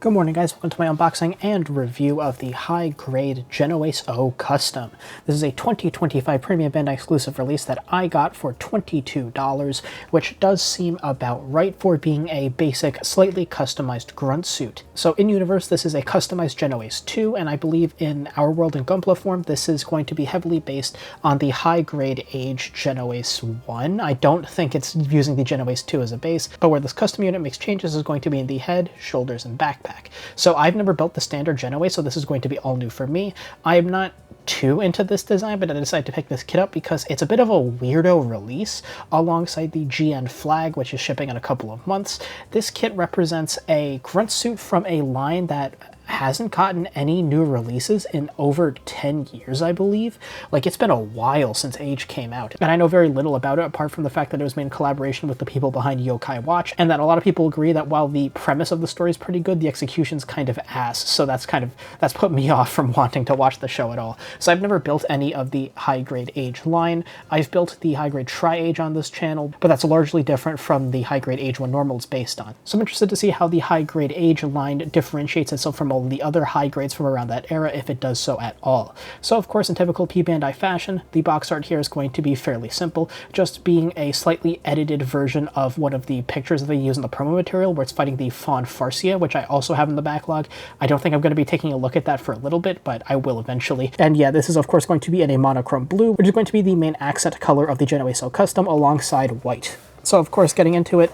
Good morning guys, welcome to my unboxing and review of the high-grade Genoace O Custom. This is a 2025 Premium Bandai exclusive release that I got for $22, which does seem about right for being a basic, slightly customized grunt suit. So in universe, this is a customized Genoace 2, and I believe in our world in Gunpla form, this is going to be heavily based on the high-grade Age Genoace 1. I don't think it's using the Genoace 2 as a base, but where this custom unit makes changes is going to be in the head, shoulders, and backpack. So I've never built the standard Genoace, so this is going to be all new for me. I am not too into this design, but I decided to pick this kit up because it's a bit of a weirdo release alongside the GN flag, which is shipping in a couple of months. This kit represents a grunt suit from a line that hasn't gotten any new releases in over 10 years, I believe. Like, it's been a while since Age came out, and I know very little about it apart from the fact that it was made in collaboration with the people behind Yokai Watch, and that a lot of people agree that while the premise of the story is pretty good, the execution's kind of ass, so that's put me off from wanting to watch the show at all. So I've never built any of the high-grade Age line. I've built the high-grade Tri-Age on this channel, but that's largely different from the high-grade Age 1 normal it's based on. So I'm interested to see how the high-grade Age line differentiates itself from all the other high grades from around that era, if it does so at all. So of course, in typical P-Bandai fashion, the box art here is going to be fairly simple, just being a slightly edited version of one of the pictures that they use in the promo material, where it's fighting the Fawn Farsia, which I also have in the backlog. I don't think I'm going to be taking a look at that for a little bit, but I will eventually. And yeah, this is of course going to be in a monochrome blue, which is going to be the main accent color of the Genoace O Custom alongside white. So of course, getting into it,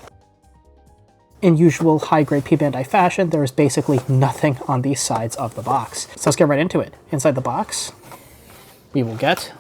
in usual high-grade P-Bandai fashion, there is basically nothing on the sides of the box. So let's get right into it. Inside the box, we will get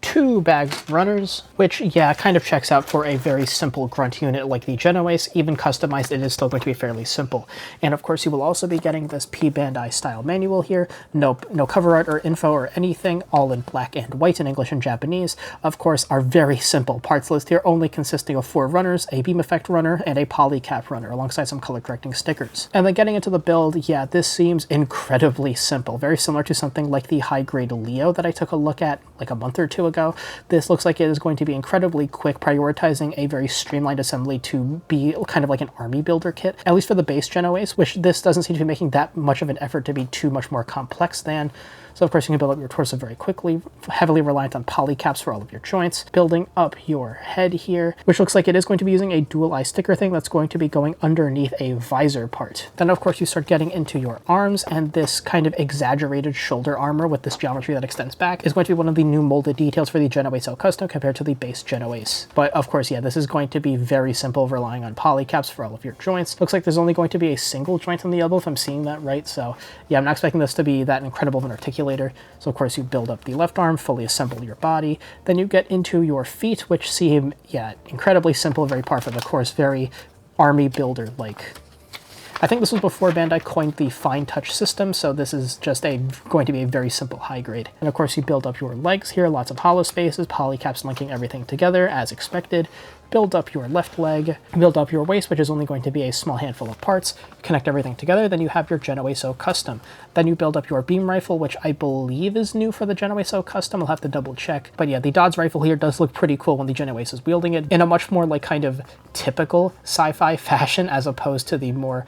2 bags of runners, which, yeah, kind of checks out for a very simple grunt unit like the Genoace. Even customized, it is still going to be fairly simple. And of course, you will also be getting this P-Bandai style manual here. No cover art or info or anything, all in black and white in English and Japanese. Of course, our very simple parts list here, only consisting of 4 runners, a beam effect runner, and a polycap runner, alongside some color correcting stickers. And then getting into the build, yeah, this seems incredibly simple, very similar to something like the high-grade Leo that I took a look at like a month or two ago. This looks like it is going to be incredibly quick, prioritizing a very streamlined assembly to be kind of like an army builder kit, at least for the base Genoace, which this doesn't seem to be making that much of an effort to be too much more complex than. So of course you can build up your torso very quickly, heavily reliant on polycaps for all of your joints, building up your head here, which looks like it is going to be using a dual eye sticker thing that's going to be going underneath a visor part. Then of course you start getting into your arms, and this kind of exaggerated shoulder armor with this geometry that extends back is going to be one of the new molded details for the Genoace O Custom compared to the base Genoace. But of course, yeah, this is going to be very simple, relying on polycaps for all of your joints. Looks like there's only going to be a single joint on the elbow, if I'm seeing that right. So yeah, I'm not expecting this to be that incredible of an articulator. So of course you build up the left arm, fully assemble your body. Then you get into your feet, which seem, yeah, incredibly simple, very par for the course, very army builder-like. I think this was before Bandai coined the fine touch system, so this is just going to be a very simple high grade. And of course you build up your legs here, lots of hollow spaces, polycaps linking everything together as expected. Build up your left leg, build up your waist, which is only going to be a small handful of parts, connect everything together, then you have your Genoace O Custom. Then you build up your beam rifle, which I believe is new for the Genoace O Custom. I'll have to double check. But yeah, the Dodds rifle here does look pretty cool when the Genoace is wielding it, in a much more like kind of typical sci-fi fashion, as opposed to the more,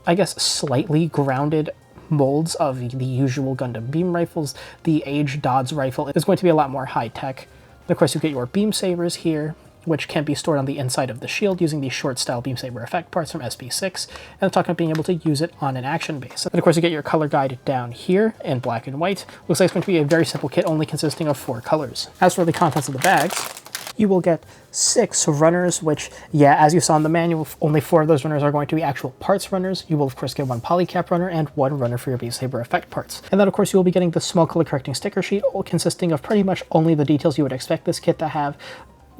I guess, slightly grounded molds of the usual Gundam beam rifles. The Age Dodds rifle is going to be a lot more high-tech. Of course, you get your beam sabers here, which can be stored on the inside of the shield using the short-style beam saber effect parts from SP6, and I'm talking about being able to use it on an action base. And of course, you get your color guide down here in black and white. Looks like it's going to be a very simple kit, only consisting of 4 colors. As for the contents of the bags, you will get 6 runners, which, yeah, as you saw in the manual, only 4 of those runners are going to be actual parts runners. You will, of course, get 1 polycap runner and 1 runner for your beam saber effect parts. And then, of course, you will be getting the small color correcting sticker sheet, all consisting of pretty much only the details you would expect this kit to have,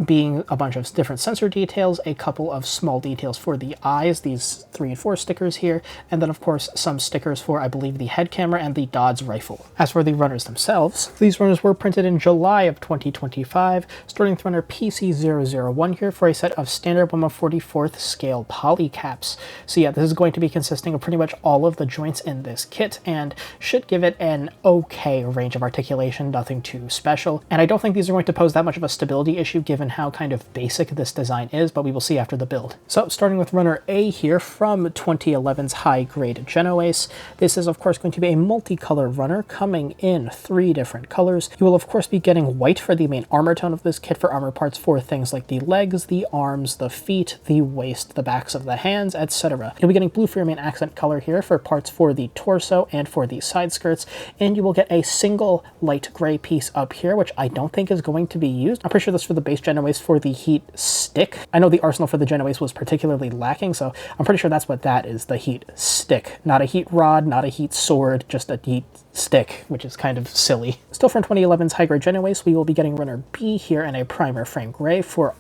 being a bunch of different sensor details, a couple of small details for the eyes, these 3 and 4 stickers here, and then of course some stickers for, I believe, the head camera and the Dodds rifle. As for the runners themselves, these runners were printed in July of 2025, starting with runner PC001 here for a set of standard 1/44th scale polycaps. So yeah, this is going to be consisting of pretty much all of the joints in this kit, and should give it an okay range of articulation, nothing too special. And I don't think these are going to pose that much of a stability issue, given given how kind of basic this design is, but we will see after the build. So starting with runner A here from 2011's high-grade Genoace. This is of course going to be a multicolor runner coming in 3 different colors. You will of course be getting white for the main armor tone of this kit for armor parts for things like the legs, the arms, the feet, the waist, the backs of the hands, etc. You'll be getting blue for your main accent color here for parts for the torso and for the side skirts, and you will get a single light gray piece up here, which I don't think is going to be used. I'm pretty sure this is for the base Genoace for the heat stick. I know the arsenal for the Genoace was particularly lacking, so I'm pretty sure that's what that is, the heat stick. Not a heat rod, not a heat sword, just a heat stick, which is kind of silly. Still from 2011's high-grade Genoace, we will be getting runner B here in a primer frame gray for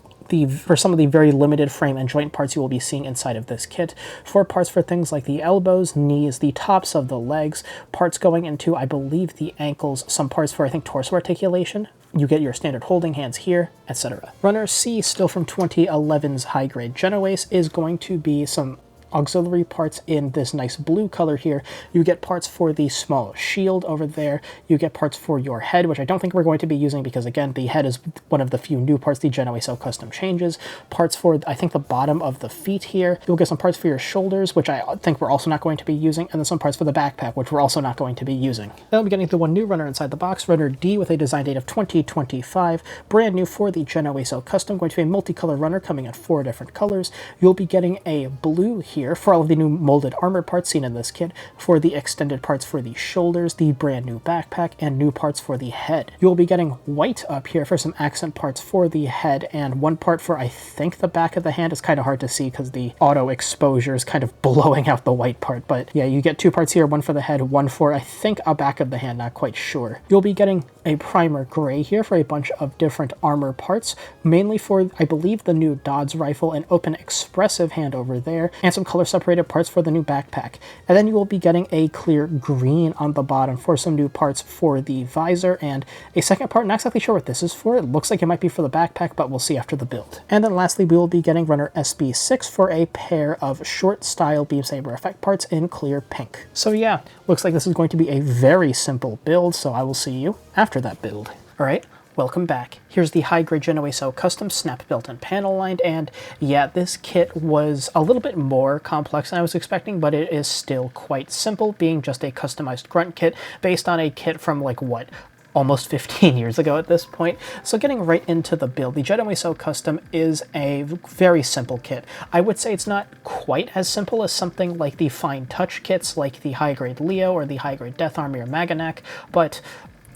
some of the very limited frame and joint parts you will be seeing inside of this kit. For parts for things like the elbows, knees, the tops of the legs, parts going into, I believe, the ankles, some parts for, I think, torso articulation. You get your standard holding hands here, etc. Runner C, still from 2011's high-grade Genoace, is going to be some auxiliary parts in this nice blue color here. You get parts for the small shield over there. You get parts for your head, which I don't think we're going to be using because, again, the head is one of the few new parts the Genoace O Custom changes. Parts for, I think, the bottom of the feet here. You'll get some parts for your shoulders, which I think we're also not going to be using, and then some parts for the backpack, which we're also not going to be using. Then we'll be getting the one new runner inside the box, runner D, with a design date of 2025. Brand new for the Genoace O Custom, going to be a multicolor runner coming in 4 different colors. You'll be getting a blue here for all of the new molded armor parts seen in this kit, for the extended parts for the shoulders, the brand new backpack, and new parts for the head. You'll be getting white up here for some accent parts for the head, and one part for, I think, the back of the hand. Is kind of hard to see because the auto exposure is kind of blowing out the white part, but yeah, you get 2 parts here, one for the head, one for, I think, a back of the hand, not quite sure. You'll be getting a primer gray here for a bunch of different armor parts, mainly for, I believe, the new Dodds rifle, an open expressive hand over there, and some color separated parts for the new backpack. And then you will be getting a clear green on the bottom for some new parts for the visor, and a second part, not exactly sure what this is for. It looks like it might be for the backpack, but we'll see after the build. And then lastly, we will be getting runner SB6 for a pair of short style beam saber effect parts in clear pink. So yeah, looks like this is going to be a very simple build, so I will see you after that build. All right. Welcome back. Here's the high-grade Genoace O Custom snap-built and panel-lined, and yeah, this kit was a little bit more complex than I was expecting, but it is still quite simple, being just a customized grunt kit based on a kit from, like, what, almost 15 years ago at this point. So getting right into the build, the Genoace O Custom is a very simple kit. I would say it's not quite as simple as something like the fine touch kits like the high-grade Leo or the high-grade Death Army or Maganak, but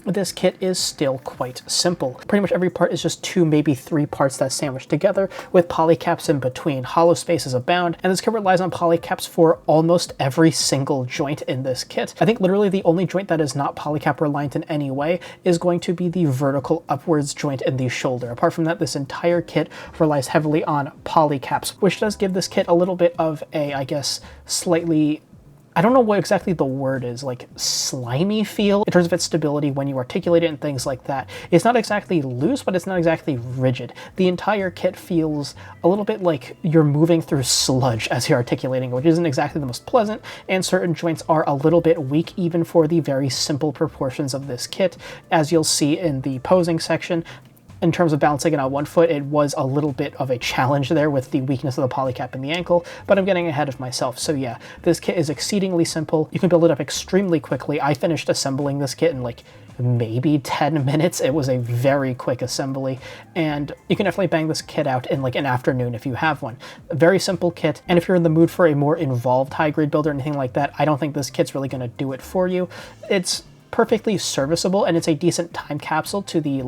this kit is still quite simple. Pretty much every part is just 2, maybe 3 parts that sandwich together with polycaps in between. Hollow spaces abound, and this kit relies on polycaps for almost every single joint in this kit. I think literally the only joint that is not polycap reliant in any way is going to be the vertical upwards joint in the shoulder. Apart from that, this entire kit relies heavily on polycaps, which does give this kit a little bit of a, I guess, slightly, I don't know what exactly the word is, like slimy feel in terms of its stability when you articulate it and things like that. It's not exactly loose, but it's not exactly rigid. The entire kit feels a little bit like you're moving through sludge as you're articulating, which isn't exactly the most pleasant, and certain joints are a little bit weak even for the very simple proportions of this kit. As you'll see in the posing section, in terms of balancing it on one foot, it was a little bit of a challenge there with the weakness of the polycap in the ankle, but I'm getting ahead of myself. So yeah, this kit is exceedingly simple. You can build it up extremely quickly. I finished assembling this kit in like maybe 10 minutes. It was a very quick assembly, and you can definitely bang this kit out in like an afternoon if you have one. A very simple kit, and if you're in the mood for a more involved high-grade build or anything like that, I don't think this kit's really going to do it for you. It's perfectly serviceable, and it's a decent time capsule to the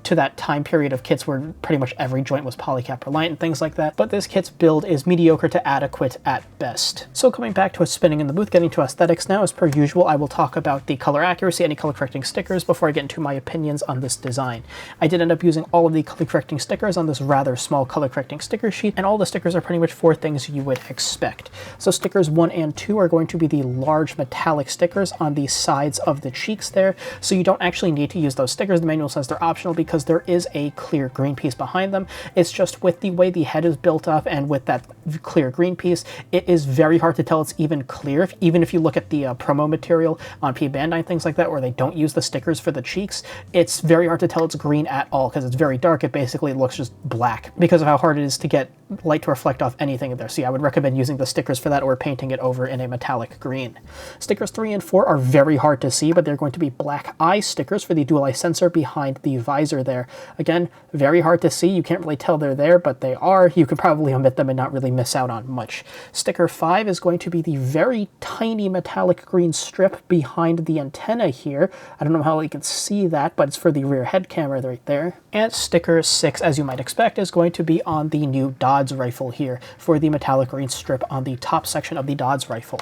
to that time period of kits where pretty much every joint was polycap reliant and things like that, but this kit's build is mediocre to adequate at best. So coming back to us spinning in the booth, getting to aesthetics now, as per usual, I will talk about the color accuracy, any color correcting stickers, before I get into my opinions on this design. I did end up using all of the color correcting stickers on this rather small color correcting sticker sheet, and all the stickers are pretty much 4 things you would expect. So stickers 1 and 2 are going to be the large metallic stickers on the sides of the cheeks there, so you don't actually need to use those stickers. The manual says they're optional because because there is a clear green piece behind them. It's just with the way the head is built up and with that clear green piece, it is very hard to tell it's even clear. Even if you look at the promo material on P-Bandai and things like that, where they don't use the stickers for the cheeks, it's very hard to tell it's green at all because it's very dark. It basically looks just black because of how hard it is to get light to reflect off anything in there. So yeah, I would recommend using the stickers for that or painting it over in a metallic green. Stickers 3 and 4 are very hard to see, but they're going to be black eye stickers for the dual eye sensor behind the visor there. Again, very hard to see. You can't really tell they're there, but they are. You could probably omit them and not really miss out on much. Sticker 5 is going to be the very tiny metallic green strip behind the antenna here. I don't know how you can see that, but it's for the rear head camera right there. And sticker 6, as you might expect, is going to be on the new Dodds rifle here for the metallic green strip on the top section of the Dodds rifle.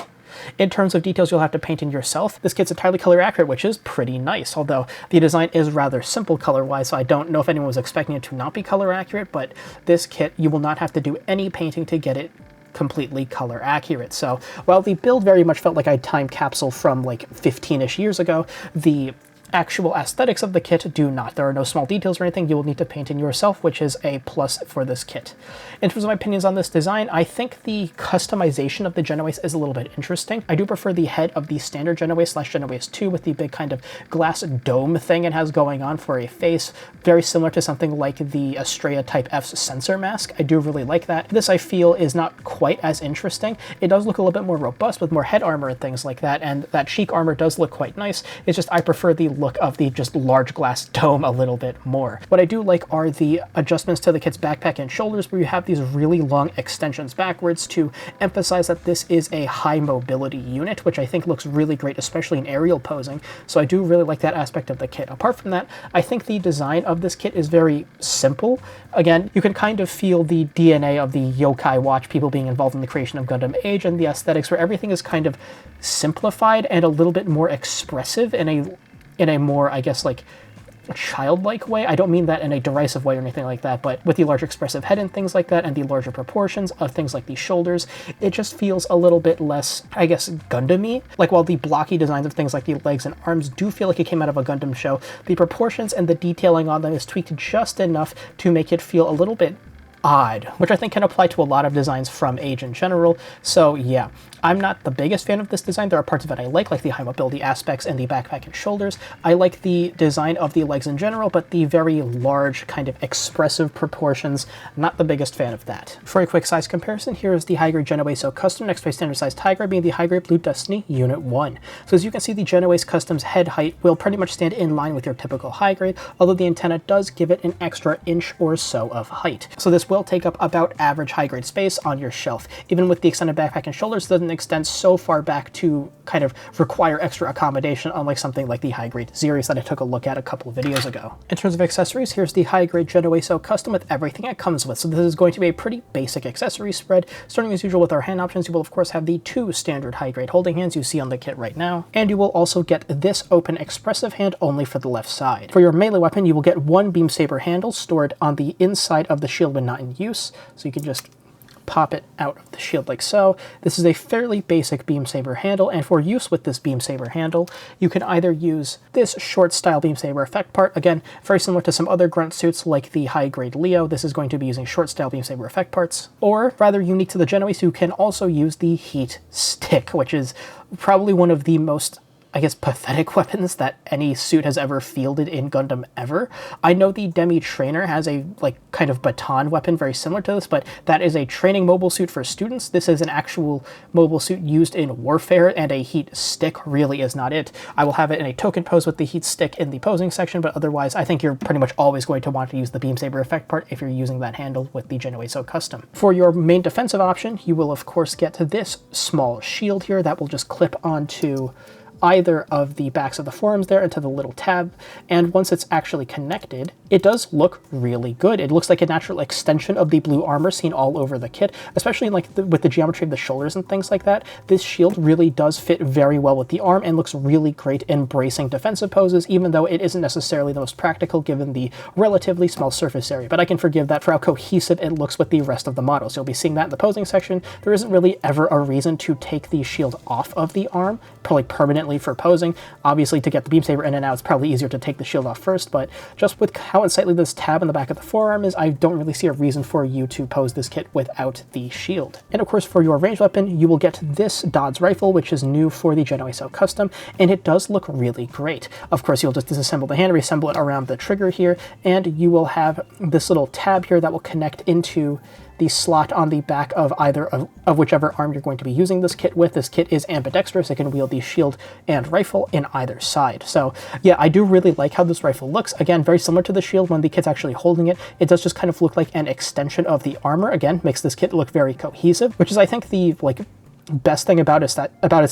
In terms of details you'll have to paint in yourself, this kit's entirely color accurate, which is pretty nice, although the design is rather simple color-wise, so I don't know if anyone was expecting it to not be color accurate, but this kit, you will not have to do any painting to get it completely color accurate. So while the build very much felt like a time capsule from like 15-ish years ago, the actual aesthetics of the kit do not. There are no small details or anything. You will need to paint in yourself, which is a plus for this kit. In terms of my opinions on this design, I think the customization of the Genoace is a little bit interesting. I do prefer the head of the standard Genoace / Genoace 2 with the big kind of glass dome thing it has going on for a face, very similar to something like the Estrella Type F's sensor mask. I do really like that. This, I feel, is not quite as interesting. It does look a little bit more robust with more head armor and things like that, and that cheek armor does look quite nice. It's just I prefer the look of the just large glass dome a little bit more. What I do like are the adjustments to the kit's backpack and shoulders, where you have these really long extensions backwards to emphasize that this is a high mobility unit, which I think looks really great, especially in aerial posing. So I do really like that aspect of the kit. Apart from that, I think the design of this kit is very simple. Again, you can kind of feel the DNA of the Yokai Watch people being involved in the creation of Gundam Age and the aesthetics, where everything is kind of simplified and a little bit more expressive in a more, I guess, like a childlike way. I don't mean that in a derisive way or anything like that, but with the large expressive head and things like that, and the larger proportions of things like the shoulders, it just feels a little bit less, I guess, Gundam-y. Like, while the blocky designs of things like the legs and arms do feel like it came out of a Gundam show, the proportions and the detailing on them is tweaked just enough to make it feel a little bit odd, which I think can apply to a lot of designs from Age in general. So yeah, I'm not the biggest fan of this design. There are parts of it I like the high mobility aspects and the backpack and shoulders. I like the design of the legs in general, but the very large kind of expressive proportions, not the biggest fan of that. For a quick size comparison, here is the high-grade Genoace O Custom next to a standard sized Tiger, being the high-grade Blue Destiny Unit 1. So as you can see, the Genoace Custom's head height will pretty much stand in line with your typical high-grade, although the antenna does give it an extra inch or so of height. So this will take up about average high-grade space on your shelf. Even with the extended backpack and shoulders, it doesn't extend so far back to kind of require extra accommodation, unlike something like the high-grade Xeris that I took a look at a couple of videos ago. In terms of accessories, here's the high-grade Genoace O Custom with everything it comes with. So this is going to be a pretty basic accessory spread. Starting as usual with our hand options, you will of course have the 2 standard high-grade holding hands you see on the kit right now, and you will also get this open expressive hand only for the left side. For your melee weapon, you will get 1 beam saber handle stored on the inside of the shield when not in use, so you can just pop it out of the shield like so. This is a fairly basic beam saber handle, and for use with this beam saber handle, you can either use this short style beam saber effect part, again, very similar to some other grunt suits like the high grade Leo. This is going to be using short style beam saber effect parts, or rather unique to the Genoace, you can also use the heat stick, which is probably one of the most, I guess, pathetic weapons that any suit has ever fielded in Gundam ever. I know the Demi Trainer has a kind of baton weapon very similar to this, but that is a training mobile suit for students. This is an actual mobile suit used in warfare, and a heat stick really is not it. I will have it in a token pose with the heat stick in the posing section, but otherwise I think you're pretty much always going to want to use the beam saber effect part if you're using that handle with the Genoace O Custom. For your main defensive option, you will of course get this small shield here that will just clip onto either of the backs of the forearms there into the little tab, and once it's actually connected, it does look really good. It looks like a natural extension of the blue armor seen all over the kit, especially with the geometry of the shoulders and things like that. This shield really does fit very well with the arm and looks really great in bracing defensive poses, even though it isn't necessarily the most practical given the relatively small surface area. But I can forgive that for how cohesive it looks with the rest of the model. So you'll be seeing that in the posing section. There isn't really ever a reason to take the shield off of the arm, probably permanently for posing. Obviously, to get the beam saber in and out, it's probably easier to take the shield off first, but just with how how unsightly this tab in the back of the forearm is, I don't really see a reason for you to pose this kit without the shield. And of course, for your ranged weapon, you will get this Dodds rifle, which is new for the Genoace O Custom, and it does look really great. Of course, you'll just disassemble the hand, reassemble it around the trigger here, and you will have this little tab here that will connect into the slot on the back of either of whichever arm you're going to be using this kit with. This kit is ambidextrous. It can wield the shield and rifle in either side. So yeah, I do really like how this rifle looks. Again, very similar to the shield when the kit's actually holding it. It does just kind of look like an extension of the armor. Again, makes this kit look very cohesive, which is, I think, the best thing about its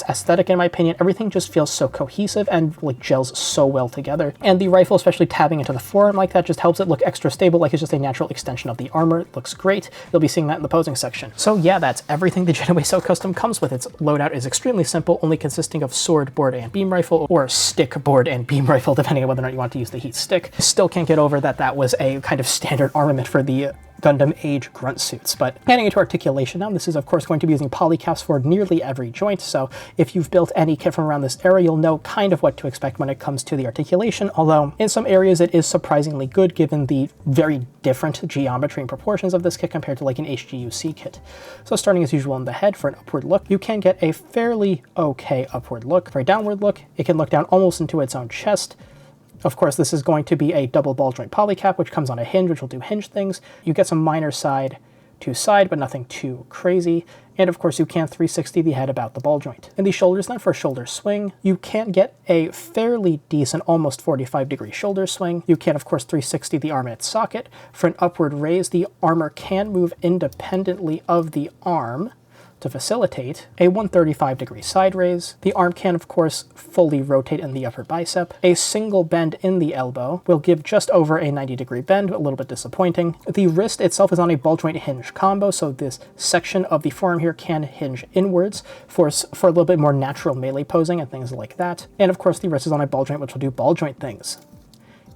aesthetic, in my opinion. Everything just feels so cohesive and gels so well together. And the rifle, especially tabbing into the forearm like that, just helps it look extra stable, like it's just a natural extension of the armor. It looks great. You'll be seeing that in the posing section. So yeah, that's everything the Genoace O Custom comes with. Its loadout is extremely simple, only consisting of sword, board, and beam rifle, or stick, board, and beam rifle, depending on whether or not you want to use the heat stick. Still can't get over that was a kind of standard armament for the Gundam Age grunt suits. But getting into articulation now, this is of course going to be using polycaps for nearly every joint, so if you've built any kit from around this era, you'll know kind of what to expect when it comes to the articulation, although in some areas it is surprisingly good given the very different geometry and proportions of this kit compared to like an HGUC kit. So starting as usual in the head, for an upward look, you can get a fairly okay upward look. For a downward look, it can look down almost into its own chest. Of course, this is going to be a double ball joint polycap, which comes on a hinge, which will do hinge things. You get some minor side to side, but nothing too crazy. And of course, you can 360 the head about the ball joint. In the shoulders then, for a shoulder swing, you can get a fairly decent, almost 45-degree shoulder swing. You can, of course, 360 the arm at its socket. For an upward raise, the armor can move independently of the arm to facilitate a 135-degree side raise. The arm can, of course, fully rotate in the upper bicep. A single bend in the elbow will give just over a 90-degree bend, a little bit disappointing. The wrist itself is on a ball joint hinge combo, so this section of the forearm here can hinge inwards for a little bit more natural melee posing and things like that. And of course, the wrist is on a ball joint, which will do ball joint things.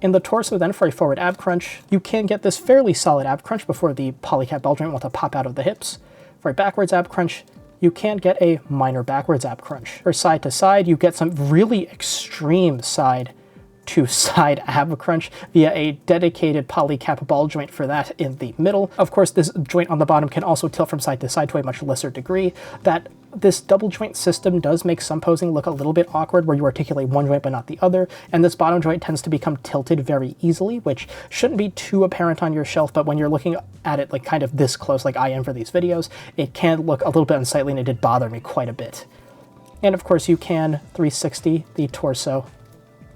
In the torso then, for a forward ab crunch, you can get this fairly solid ab crunch before the polycap ball joint will have to pop out of the hips. For a backwards ab crunch, you can get a minor backwards ab crunch. For side to side, you get some really extreme side to side ab crunch via a dedicated polycap ball joint for that in the middle. Of course, this joint on the bottom can also tilt from side to side to a much lesser degree. This double joint system does make some posing look a little bit awkward, where you articulate one joint but not the other, and this bottom joint tends to become tilted very easily, which shouldn't be too apparent on your shelf, but when you're looking at it like kind of this close like I am for these videos, it can look a little bit unsightly, and it did bother me quite a bit. And of course, you can 360 the torso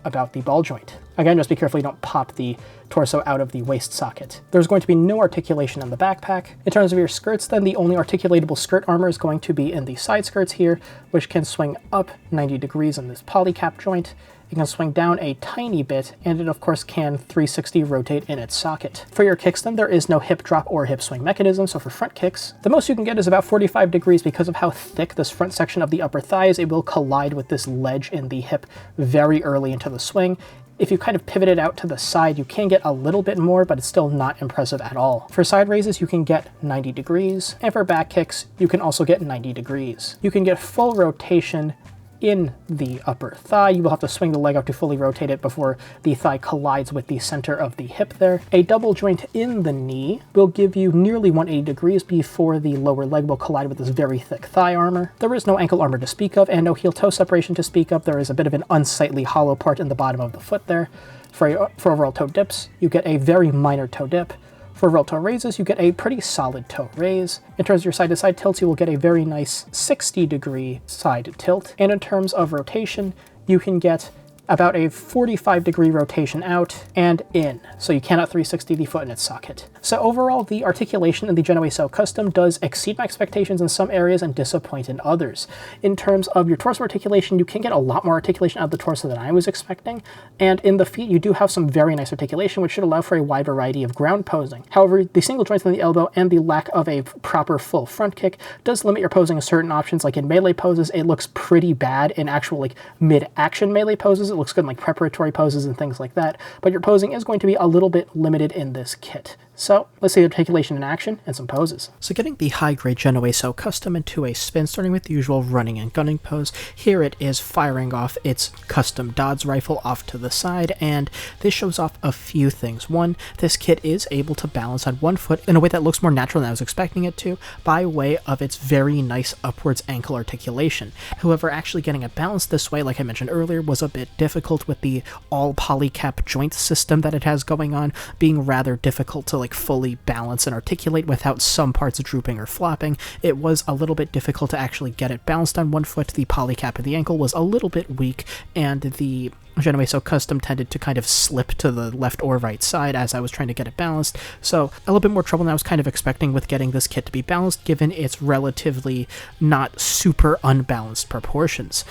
about the ball joint. Again, just be careful you don't pop the torso out of the waist socket. There's going to be no articulation in the backpack. In terms of your skirts then, the only articulatable skirt armor is going to be in the side skirts here, which can swing up 90 degrees in this polycap joint. It can swing down a tiny bit, and it of course can 360 rotate in its socket. For your kicks then, there is no hip drop or hip swing mechanism, so for front kicks, the most you can get is about 45 degrees because of how thick this front section of the upper thigh is. It will collide with this ledge in the hip very early into the swing. If you kind of pivot it out to the side, you can get a little bit more, but it's still not impressive at all. For side raises, you can get 90 degrees, and for back kicks, you can also get 90 degrees. You can get full rotation in the upper thigh. You will have to swing the leg up to fully rotate it before the thigh collides with the center of the hip there. A double joint in the knee will give you nearly 180 degrees before the lower leg will collide with this very thick thigh armor. There is no ankle armor to speak of and no heel-toe separation to speak of. There is a bit of an unsightly hollow part in the bottom of the foot there. For overall toe dips, you get a very minor toe dip. For overall toe raises, you get a pretty solid toe raise. In terms of your side-to-side tilts, you will get a very nice 60-degree side tilt. And in terms of rotation, you can get about a 45-degree rotation out and in, so you cannot 360 the foot in its socket. So overall, the articulation in the Genoace O Custom does exceed my expectations in some areas and disappoint in others. In terms of your torso articulation, you can get a lot more articulation out of the torso than I was expecting, and in the feet, you do have some very nice articulation, which should allow for a wide variety of ground posing. However, the single joints in the elbow and the lack of a proper full front kick does limit your posing in certain options. Like in melee poses, it looks pretty bad in actual like mid-action melee poses. It looks good in like preparatory poses and things like that, but your posing is going to be a little bit limited in this kit. So let's see the articulation in action and some poses. So getting the high-grade Genoace O Custom into a spin, starting with the usual running and gunning pose. Here it is firing off its custom Dodds rifle off to the side, and this shows off a few things. One, this kit is able to balance on one foot in a way that looks more natural than I was expecting it to, by way of its very nice upwards ankle articulation. However, actually getting it balanced this way, like I mentioned earlier, was a bit difficult with the all polycap joint system that it has going on, being rather difficult to fully balance and articulate without some parts drooping or flopping. It was a little bit difficult to actually get it balanced on one foot. The polycap of the ankle was a little bit weak, and the Genoace O Custom tended to kind of slip to the left or right side as I was trying to get it balanced, so a little bit more trouble than I was kind of expecting with getting this kit to be balanced, given its relatively not super unbalanced proportions.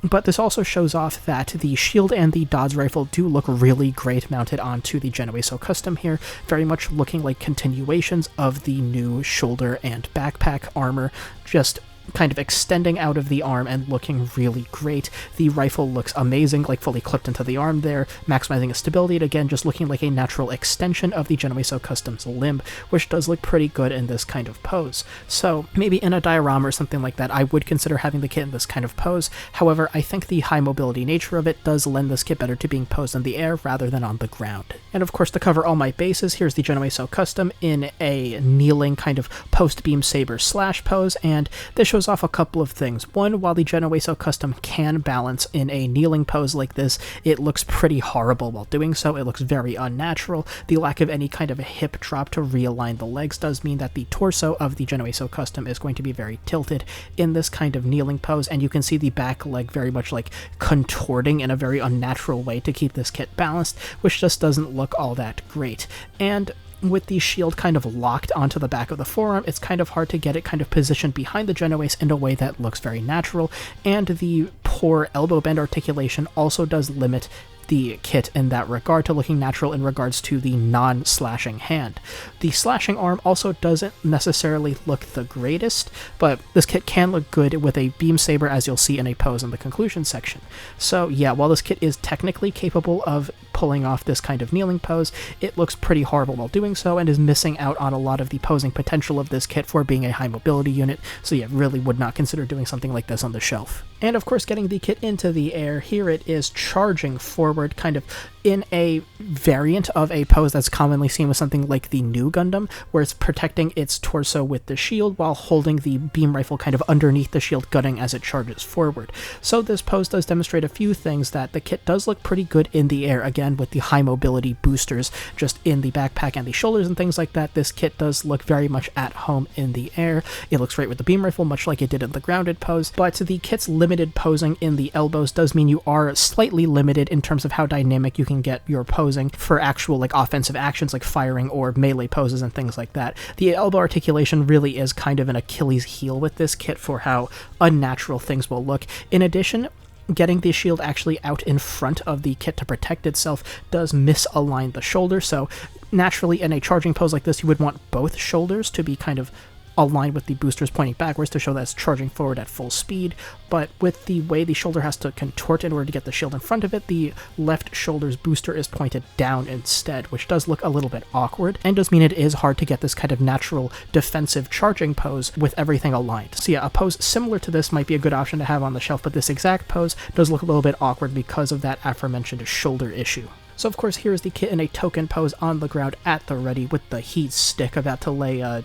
But this also shows off that the shield and the Dodds rifle do look really great mounted onto the Genoace O Custom here, very much looking like continuations of the new shoulder and backpack armor, just kind of extending out of the arm and looking really great. The rifle looks amazing, fully clipped into the arm there, maximizing its stability, and again, just looking like a natural extension of the Genoace O Custom's limb, which does look pretty good in this kind of pose. So maybe in a diorama or something like that, I would consider having the kit in this kind of pose. However, I think the high mobility nature of it does lend this kit better to being posed in the air rather than on the ground. And of course, to cover all my bases, here's the Genoace O Custom in a kneeling kind of post-beam saber slash pose, and this shows off a couple of things. One, while the Genoace O Custom can balance in a kneeling pose like this, it looks pretty horrible while doing so. It looks very unnatural. The lack of any kind of a hip drop to realign the legs does mean that the torso of the Genoace O Custom is going to be very tilted in this kind of kneeling pose, and you can see the back leg very much contorting in a very unnatural way to keep this kit balanced, which just doesn't look all that great. And with the shield kind of locked onto the back of the forearm, it's kind of hard to get it kind of positioned behind the Genoace in a way that looks very natural, and the poor elbow bend articulation also does limit the kit in that regard to looking natural in regards to the non-slashing hand. The slashing arm also doesn't necessarily look the greatest, but this kit can look good with a beam saber, as you'll see in a pose in the conclusion section. So yeah, while this kit is technically capable of pulling off this kind of kneeling pose, it looks pretty horrible while doing so and is missing out on a lot of the posing potential of this kit for being a high mobility unit, so yeah, really would not consider doing something like this on the shelf. And of course, getting the kit into the air, here it is charging forward, kind of in a variant of a pose that's commonly seen with something like the new Gundam, where it's protecting its torso with the shield while holding the beam rifle kind of underneath the shield, gunning as it charges forward. So this pose does demonstrate a few things: that the kit does look pretty good in the air, again with the high mobility boosters just in the backpack and the shoulders and things like that. This kit does look very much at home in the air. It looks great with the beam rifle, much like it did in the grounded pose, but the kit's limited posing in the elbows does mean you are slightly limited in terms of how dynamic you can get your posing for actual offensive actions like firing or melee poses and things like that. The elbow articulation really is kind of an Achilles heel with this kit for how unnatural things will look. In addition, getting the shield actually out in front of the kit to protect itself does misalign the shoulder, so naturally in a charging pose like this you would want both shoulders to be kind of aligned with the boosters pointing backwards to show that it's charging forward at full speed, but with the way the shoulder has to contort in order to get the shield in front of it, the left shoulder's booster is pointed down instead, which does look a little bit awkward and does mean it is hard to get this kind of natural defensive charging pose with everything aligned. So yeah, a pose similar to this might be a good option to have on the shelf, but this exact pose does look a little bit awkward because of that aforementioned shoulder issue. So of course, here's the kit in a token pose on the ground at the ready with the heat stick about to lay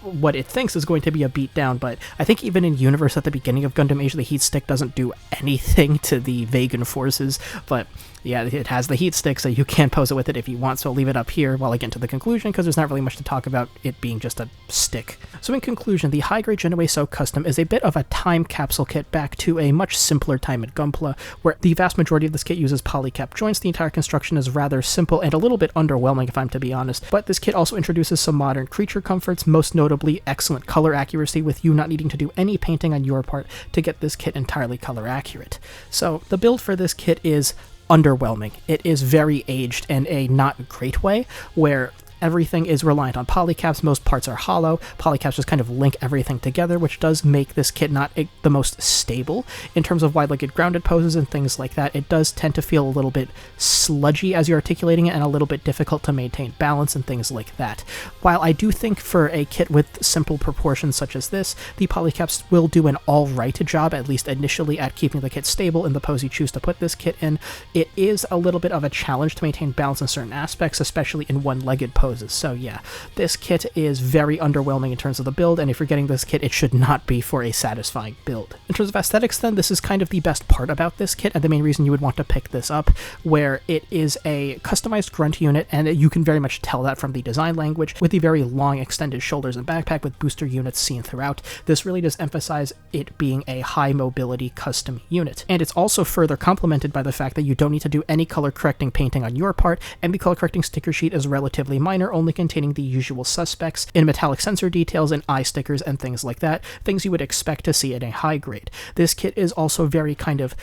what it thinks is going to be a beatdown, but I think even in universe at the beginning of Gundam Age, the heat stick doesn't do anything to the Vegan forces, but yeah, it has the heat stick, so you can pose it with it if you want, so I'll leave it up here while I get into the conclusion, because there's not really much to talk about it being just a stick. So in conclusion, the high-grade Genoace O Custom is a bit of a time capsule kit back to a much simpler time at Gunpla, where the vast majority of this kit uses polycap joints. The entire construction is rather simple and a little bit underwhelming, if I'm to be honest, but this kit also introduces some modern creature comforts, most notably excellent color accuracy, with you not needing to do any painting on your part to get this kit entirely color accurate. So the build for this kit is underwhelming. It is very aged in a not great way, where Everything is reliant on polycaps. Most parts are hollow. Polycaps just kind of link everything together, which does make this kit not the most stable in terms of wide-legged grounded poses and things like that. It does tend to feel a little bit sludgy as you're articulating it and a little bit difficult to maintain balance and things like that. While I do think for a kit with simple proportions such as this, the polycaps will do an alright job, at least initially, at keeping the kit stable in the pose you choose to put this kit in. It is a little bit of a challenge to maintain balance in certain aspects, especially in one-legged poses. So yeah, this kit is very underwhelming in terms of the build, and if you're getting this kit, it should not be for a satisfying build. In terms of aesthetics then, this is kind of the best part about this kit, and the main reason you would want to pick this up, where it is a customized grunt unit, and you can very much tell that from the design language, with the very long extended shoulders and backpack with booster units seen throughout. This really does emphasize it being a high mobility custom unit. And it's also further complemented by the fact that you don't need to do any color correcting painting on your part, and the color correcting sticker sheet is relatively minor, only containing the usual suspects in metallic sensor details and eye stickers and things like that, things you would expect to see in a high grade. This kit is also very kind of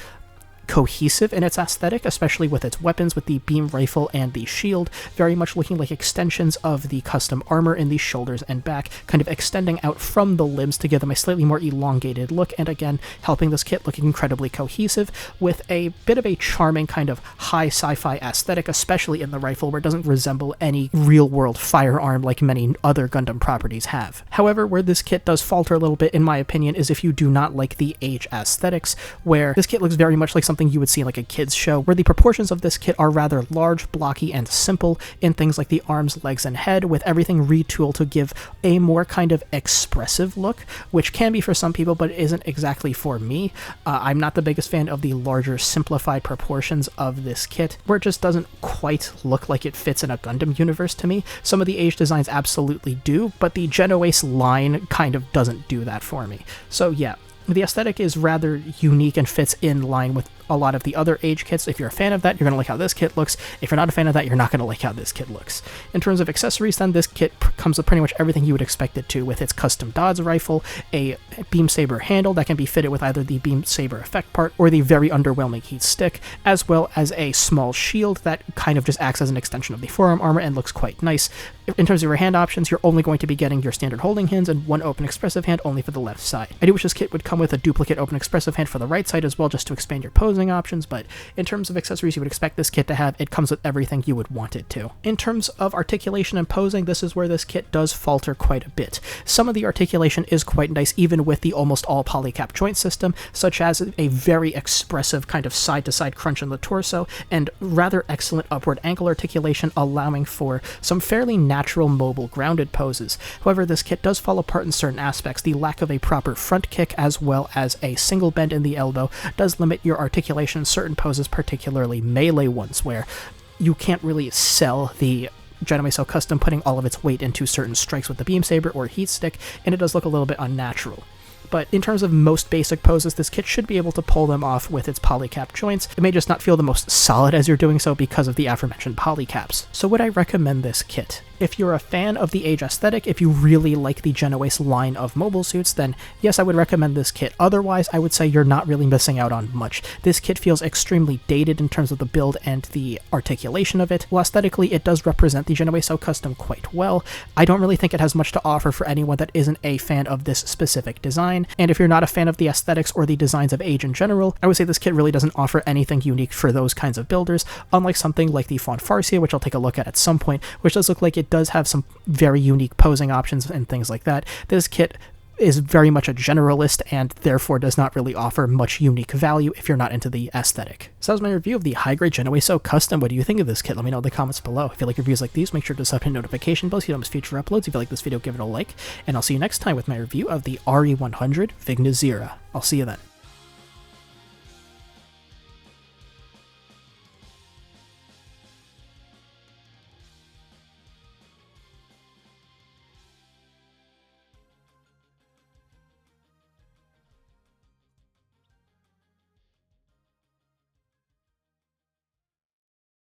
cohesive in its aesthetic, especially with its weapons, with the beam rifle and the shield, very much looking like extensions of the custom armor in the shoulders and back, kind of extending out from the limbs to give them a slightly more elongated look, and again, helping this kit look incredibly cohesive, with a bit of a charming kind of high sci-fi aesthetic, especially in the rifle, where it doesn't resemble any real-world firearm like many other Gundam properties have. However, where this kit does falter a little bit, in my opinion, is if you do not like the Age aesthetics, where this kit looks very much like something you would see in like a kid's show, where the proportions of this kit are rather large, blocky, and simple in things like the arms, legs, and head, with everything retooled to give a more kind of expressive look, which can be for some people, but isn't exactly for me. I'm not the biggest fan of the larger, simplified proportions of this kit, where it just doesn't quite look like it fits in a Gundam universe to me. Some of the Age designs absolutely do, but the Genoace line kind of doesn't do that for me. So yeah, the aesthetic is rather unique and fits in line with a lot of the other Age kits. If you're a fan of that, you're going to like how this kit looks. If you're not a fan of that, you're not going to like how this kit looks. In terms of accessories then, this kit comes with pretty much everything you would expect it to, with its custom Dodds rifle, a beam saber handle that can be fitted with either the beam saber effect part or the very underwhelming heat stick, as well as a small shield that kind of just acts as an extension of the forearm armor and looks quite nice. In terms of your hand options, you're only going to be getting your standard holding hands and one open expressive hand only for the left side. I do wish this kit would come with a duplicate open expressive hand for the right side as well, just to expand your posing options, but in terms of accessories you would expect this kit to have, it comes with everything you would want it to. In terms of articulation and posing, this is where this kit does falter quite a bit. Some of the articulation is quite nice, even with the almost all polycap joint system, such as a very expressive kind of side-to-side crunch in the torso, and rather excellent upward ankle articulation, allowing for some fairly natural mobile grounded poses. However, this kit does fall apart in certain aspects. The lack of a proper front kick, as well as a single bend in the elbow, does limit your articulation in certain poses, particularly melee ones, where you can't really sell the Genoace O Custom putting all of its weight into certain strikes with the beam saber or heat stick, and it does look a little bit unnatural. But in terms of most basic poses, this kit should be able to pull them off with its polycap joints. It may just not feel the most solid as you're doing so because of the aforementioned polycaps. So would I recommend this kit? If you're a fan of the Age aesthetic, if you really like the Genoace line of mobile suits, then yes, I would recommend this kit. Otherwise, I would say you're not really missing out on much. This kit feels extremely dated in terms of the build and the articulation of it. While aesthetically, it does represent the Genoace O Custom quite well, I don't really think it has much to offer for anyone that isn't a fan of this specific design. And if you're not a fan of the aesthetics or the designs of Age in general, I would say this kit really doesn't offer anything unique for those kinds of builders, unlike something like the Fawn Farsia, which I'll take a look at some point, which does look like it does have some very unique posing options and things like that. This kit is very much a generalist and therefore does not really offer much unique value if you're not into the aesthetic. So that was my review of the high-grade Genoace O Custom. What do you think of this kit? Let me know in the comments below. If you like reviews like these, make sure to sub hit notification bells so you don't miss future uploads. If you like this video, give it a like, and I'll see you next time with my review of the RE100 Vigna Zira. I'll see you then.